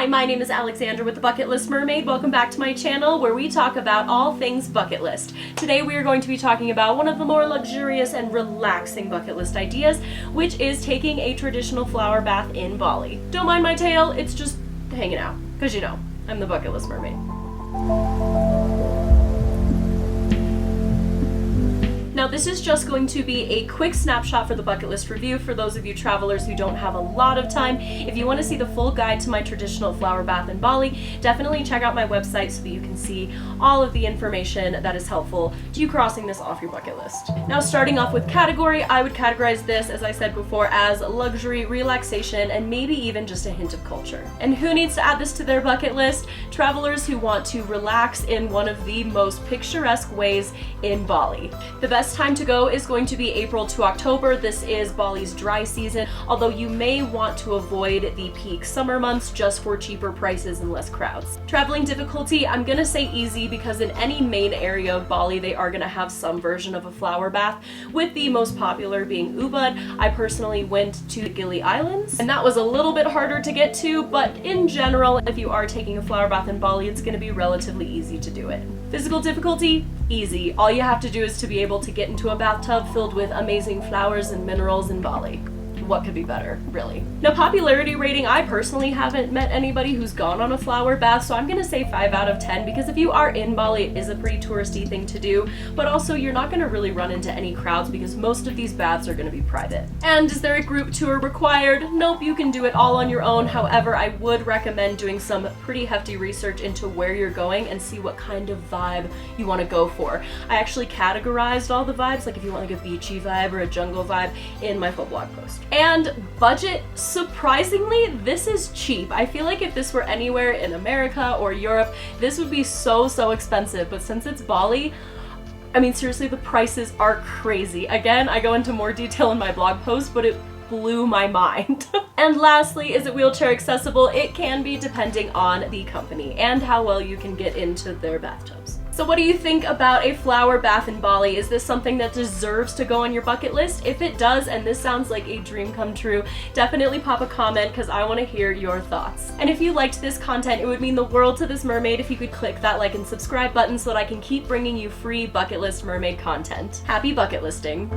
Hi, my name is Alexandra with the Bucket List Mermaid. Welcome back to my channel where we talk about all things bucket list. Today we are going to be talking about one of the more luxurious and relaxing bucket list ideas, which is taking a traditional flower bath in Bali. Don't mind my tail, it's just hanging out, because you know, I'm the Bucket List Mermaid. Now this is just going to be a quick snapshot for the bucket list review for those of you travelers who don't have a lot of time. If you want to see the full guide to my traditional flower bath in Bali, definitely check out my website so that you can see all of the information that is helpful to you crossing this off your bucket list. Now starting off with category, I would categorize this, as I said before, as luxury, relaxation, and maybe even just a hint of culture. And who needs to add this to their bucket list? Travelers who want to relax in one of the most picturesque ways in Bali. The best time to go is going to be April to October. This is Bali's dry season, although you may want to avoid the peak summer months just for cheaper prices and less crowds. Traveling difficulty, I'm gonna say easy because in any main area of Bali they are gonna have some version of a flower bath, with the most popular being Ubud. I personally went to the Gili Islands and that was a little bit harder to get to, but in general, if you are taking a flower bath in Bali, it's gonna be relatively easy to do it. Physical difficulty? Easy. All you have to do is to be able to get into a bathtub filled with amazing flowers and minerals in Bali. What could be better, really? Now, popularity rating, I personally haven't met anybody who's gone on a flower bath, so I'm gonna say 5 out of 10, because if you are in Bali, it is a pretty touristy thing to do, but also you're not gonna really run into any crowds because most of these baths are gonna be private. And is there a group tour required? Nope, you can do it all on your own. However, I would recommend doing some pretty hefty research into where you're going and see what kind of vibe you wanna go for. I actually categorized all the vibes, like if you want like a beachy vibe or a jungle vibe, in my full blog post. And budget, surprisingly, this is cheap. I feel like if this were anywhere in America or Europe, this would be so expensive, but since it's Bali, I mean, seriously, the prices are crazy. Again, I go into more detail in my blog post, but it blew my mind. And lastly, is it wheelchair accessible? It can be, depending on the company and how well you can get into their bathtubs. So what do you think about a flower bath in Bali? Is this something that deserves to go on your bucket list? If it does, and this sounds like a dream come true, definitely pop a comment because I want to hear your thoughts. And if you liked this content, it would mean the world to this mermaid if you could click that like and subscribe button so that I can keep bringing you free bucket list mermaid content. Happy bucket listing!